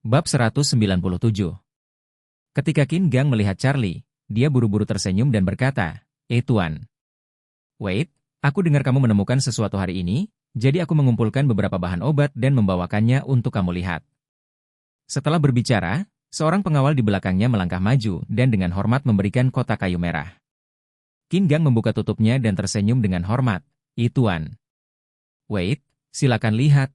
Bab 197. Ketika Qin Gang melihat Charlie, dia buru-buru tersenyum dan berkata, Tuan. Wait, aku dengar kamu menemukan sesuatu hari ini, jadi aku mengumpulkan beberapa bahan obat dan membawakannya untuk kamu lihat. Setelah berbicara, seorang pengawal di belakangnya melangkah maju dan dengan hormat memberikan kotak kayu merah. Qin Gang membuka tutupnya dan tersenyum dengan hormat, Tuan. Wait, silakan lihat.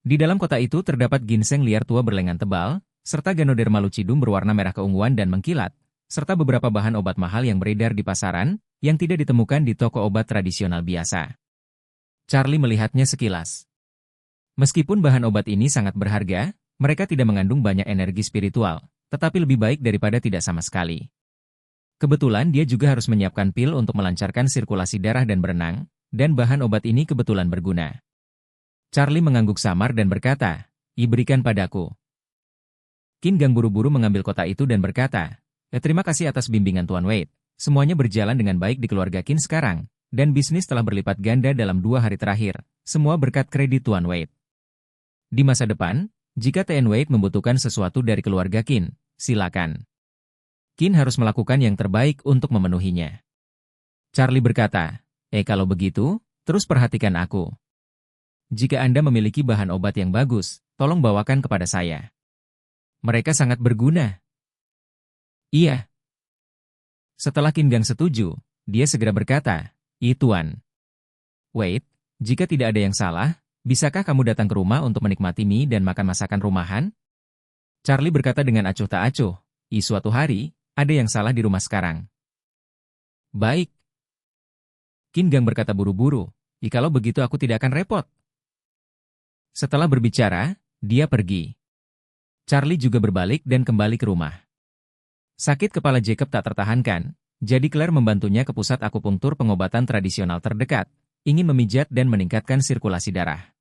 Di dalam kotak itu terdapat ginseng liar tua berlengan tebal, serta Ganoderma lucidum berwarna merah keunguan dan mengkilat, serta beberapa bahan obat mahal yang beredar di pasaran, yang tidak ditemukan di toko obat tradisional biasa. Charlie melihatnya sekilas. Meskipun bahan obat ini sangat berharga, mereka tidak mengandung banyak energi spiritual, tetapi lebih baik daripada tidak sama sekali. Kebetulan dia juga harus menyiapkan pil untuk melancarkan sirkulasi darah dan berenang, dan bahan obat ini kebetulan berguna. Charlie mengangguk samar dan berkata, berikan padaku. Qin Gang buru-buru mengambil kotak itu dan berkata, terima kasih atas bimbingan Tuan Wade. Semuanya berjalan dengan baik di keluarga Qin sekarang, dan bisnis telah berlipat ganda dalam 2 hari terakhir, semua berkat kredit Tuan Wade. Di masa depan, jika Tuan Wade membutuhkan sesuatu dari keluarga Qin, silakan. Qin harus melakukan yang terbaik untuk memenuhinya. Charlie berkata, kalau begitu, terus perhatikan aku. Jika Anda memiliki bahan obat yang bagus, tolong bawakan kepada saya. Mereka sangat berguna. Iya. Setelah Qin Gang setuju, dia segera berkata, Tuan. Wait, jika tidak ada yang salah, bisakah kamu datang ke rumah untuk menikmati mie dan makan masakan rumahan? Charlie berkata dengan acuh tak acuh, suatu hari, ada yang salah di rumah sekarang. Baik. Qin Gang berkata buru-buru, kalau begitu aku tidak akan repot. Setelah berbicara, dia pergi. Charlie juga berbalik dan kembali ke rumah. Sakit kepala Jacob tak tertahankan, jadi Claire membantunya ke pusat akupunktur pengobatan tradisional terdekat, ingin memijat dan meningkatkan sirkulasi darah.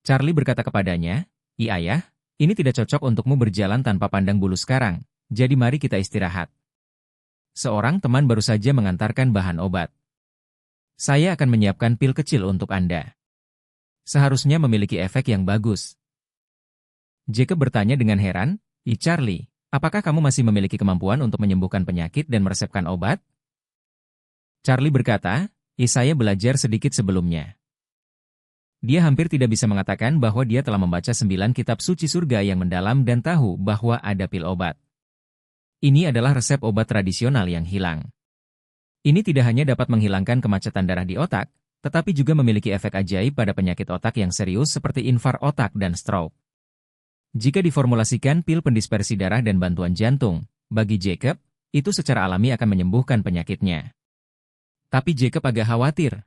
Charlie berkata kepadanya, ayah, ini tidak cocok untukmu berjalan tanpa pandang bulu sekarang, jadi mari kita istirahat. Seorang teman baru saja mengantarkan bahan obat. Saya akan menyiapkan pil kecil untuk Anda. Seharusnya memiliki efek yang bagus. Jacob bertanya dengan heran, Charlie, apakah kamu masih memiliki kemampuan untuk menyembuhkan penyakit dan meresepkan obat? Charlie berkata, saya belajar sedikit sebelumnya. Dia hampir tidak bisa mengatakan bahwa dia telah membaca 9 kitab suci surga yang mendalam dan tahu bahwa ada pil obat. Ini adalah resep obat tradisional yang hilang. Ini tidak hanya dapat menghilangkan kemacetan darah di otak, tetapi juga memiliki efek ajaib pada penyakit otak yang serius seperti infark otak dan stroke. Jika diformulasikan pil pendispersi darah dan bantuan jantung, bagi Jacob, itu secara alami akan menyembuhkan penyakitnya. Tapi Jacob agak khawatir.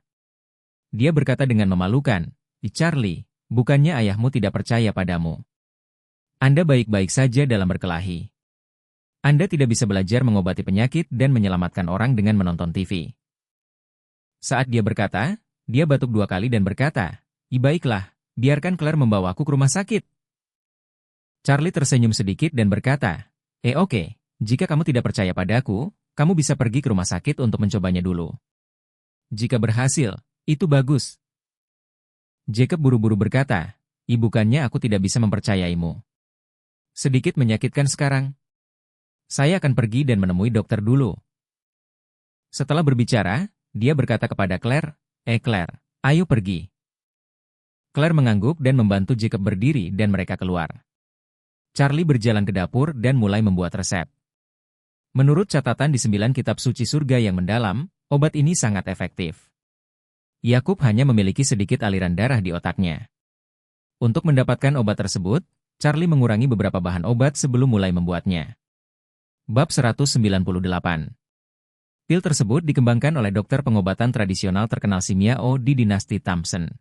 Dia berkata dengan memalukan, Charlie, bukannya ayahmu tidak percaya padamu. Anda baik-baik saja dalam berkelahi. Anda tidak bisa belajar mengobati penyakit dan menyelamatkan orang dengan menonton TV. Saat dia berkata, dia batuk 2 kali dan berkata, baiklah, biarkan Claire membawaku ke rumah sakit. Charlie tersenyum sedikit dan berkata, oke, jika kamu tidak percaya padaku, kamu bisa pergi ke rumah sakit untuk mencobanya dulu. Jika berhasil, itu bagus. Jacob buru-buru berkata, bukannya aku tidak bisa mempercayaimu. Sedikit menyakitkan sekarang. Saya akan pergi dan menemui dokter dulu. Setelah berbicara, dia berkata kepada Claire, Claire, ayo pergi. Claire mengangguk dan membantu Jacob berdiri dan mereka keluar. Charlie berjalan ke dapur dan mulai membuat resep. Menurut catatan di 9 kitab suci surga yang mendalam, obat ini sangat efektif. Yakub hanya memiliki sedikit aliran darah di otaknya. Untuk mendapatkan obat tersebut, Charlie mengurangi beberapa bahan obat sebelum mulai membuatnya. Bab 198. Pil tersebut dikembangkan oleh dokter pengobatan tradisional terkenal Simiao di dinasti Thompson.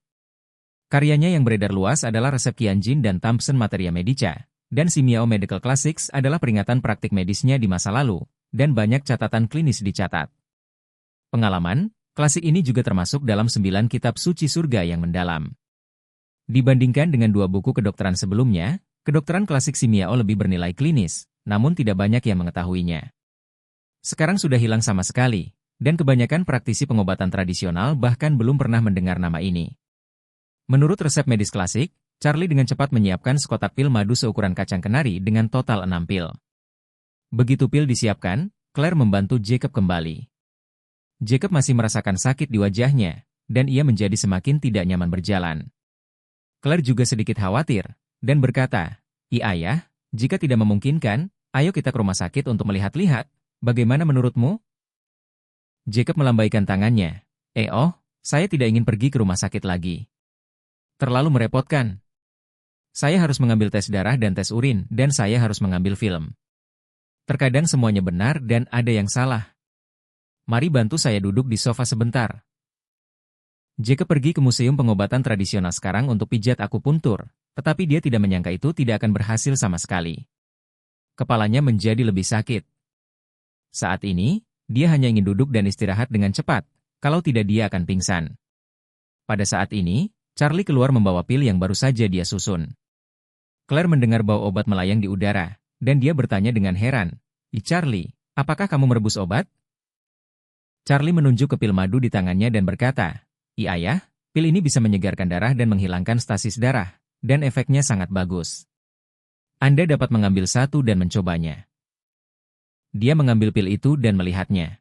Karyanya yang beredar luas adalah resep Qianjin dan Thompson Materia Medica, dan Simiao Medical Classics adalah peringatan praktik medisnya di masa lalu, dan banyak catatan klinis dicatat. Pengalaman, klasik ini juga termasuk dalam 9 kitab suci surga yang mendalam. Dibandingkan dengan 2 buku kedokteran sebelumnya, kedokteran klasik Simiao lebih bernilai klinis, namun tidak banyak yang mengetahuinya. Sekarang sudah hilang sama sekali, dan kebanyakan praktisi pengobatan tradisional bahkan belum pernah mendengar nama ini. Menurut resep medis klasik, Charlie dengan cepat menyiapkan sekotak pil madu seukuran kacang kenari dengan total 6 pil. Begitu pil disiapkan, Claire membantu Jacob kembali. Jacob masih merasakan sakit di wajahnya, dan ia menjadi semakin tidak nyaman berjalan. Claire juga sedikit khawatir, dan berkata, Ayah, jika tidak memungkinkan, ayo kita ke rumah sakit untuk melihat-lihat, bagaimana menurutmu? Jacob melambaikan tangannya. Saya tidak ingin pergi ke rumah sakit lagi. Terlalu merepotkan. Saya harus mengambil tes darah dan tes urin, dan saya harus mengambil film. Terkadang semuanya benar dan ada yang salah. Mari bantu saya duduk di sofa sebentar. Jacob pergi ke museum pengobatan tradisional sekarang untuk pijat akupuntur, tetapi dia tidak menyangka itu tidak akan berhasil sama sekali. Kepalanya menjadi lebih sakit. Saat ini, dia hanya ingin duduk dan istirahat dengan cepat, kalau tidak dia akan pingsan. Pada saat ini, Charlie keluar membawa pil yang baru saja dia susun. Claire mendengar bau obat melayang di udara, dan dia bertanya dengan heran, Charlie, apakah kamu merebus obat? Charlie menunjuk ke pil madu di tangannya dan berkata, Ayah, pil ini bisa menyegarkan darah dan menghilangkan stasis darah, dan efeknya sangat bagus. Anda dapat mengambil satu dan mencobanya. Dia mengambil pil itu dan melihatnya.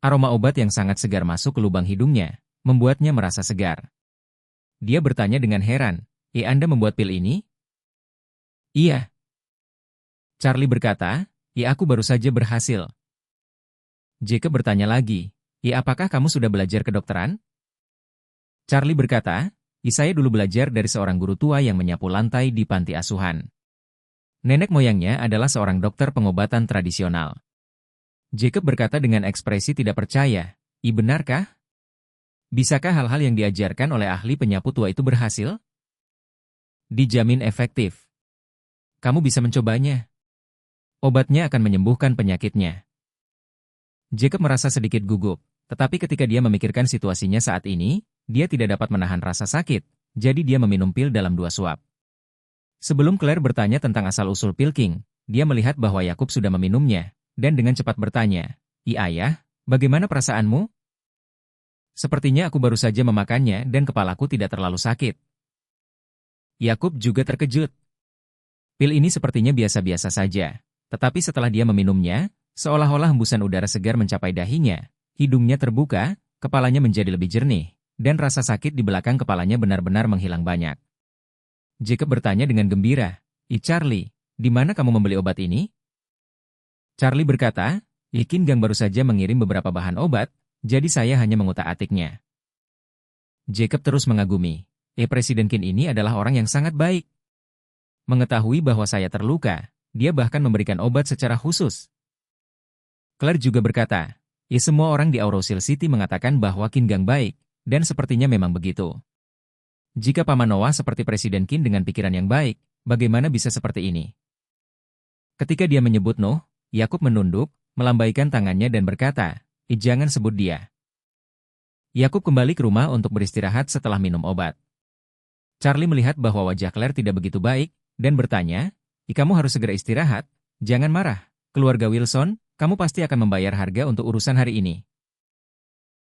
Aroma obat yang sangat segar masuk ke lubang hidungnya, membuatnya merasa segar. Dia bertanya dengan heran, Anda membuat pil ini? Iya. Charlie berkata, aku baru saja berhasil. Jacob bertanya lagi, apakah kamu sudah belajar kedokteran? Charlie berkata, saya dulu belajar dari seorang guru tua yang menyapu lantai di panti asuhan. Nenek moyangnya adalah seorang dokter pengobatan tradisional. Jacob berkata dengan ekspresi tidak percaya, benarkah? Bisakah hal-hal yang diajarkan oleh ahli penyapu tua itu berhasil? Dijamin efektif. Kamu bisa mencobanya. Obatnya akan menyembuhkan penyakitnya. Jacob merasa sedikit gugup, tetapi ketika dia memikirkan situasinya saat ini, dia tidak dapat menahan rasa sakit, jadi dia meminum pil dalam 2 suap. Sebelum Claire bertanya tentang asal-usul pil King, dia melihat bahwa Yakub sudah meminumnya, dan dengan cepat bertanya, Ayah, bagaimana perasaanmu? Sepertinya aku baru saja memakannya dan kepalaku tidak terlalu sakit. Yakub juga terkejut. Pil ini sepertinya biasa-biasa saja, tetapi setelah dia meminumnya, seolah-olah hembusan udara segar mencapai dahinya, hidungnya terbuka, kepalanya menjadi lebih jernih, dan rasa sakit di belakang kepalanya benar-benar menghilang banyak. Jacob bertanya dengan gembira, Charlie, di mana kamu membeli obat ini? Charlie berkata, Qin Gang baru saja mengirim beberapa bahan obat, jadi saya hanya mengutak-atiknya. Jacob terus mengagumi, Presiden Qin ini adalah orang yang sangat baik. Mengetahui bahwa saya terluka, dia bahkan memberikan obat secara khusus. Claire juga berkata, semua orang di Aurosil City mengatakan bahwa Qin Gang baik, dan sepertinya memang begitu. Jika Paman Noah seperti Presiden Qin dengan pikiran yang baik, bagaimana bisa seperti ini? Ketika dia menyebut Noh, Yakub menunduk, melambaikan tangannya dan berkata, jangan sebut dia. Yakub kembali ke rumah untuk beristirahat setelah minum obat. Charlie melihat bahwa wajah Claire tidak begitu baik, dan bertanya, kamu harus segera istirahat, jangan marah. Keluarga Wilson, kamu pasti akan membayar harga untuk urusan hari ini.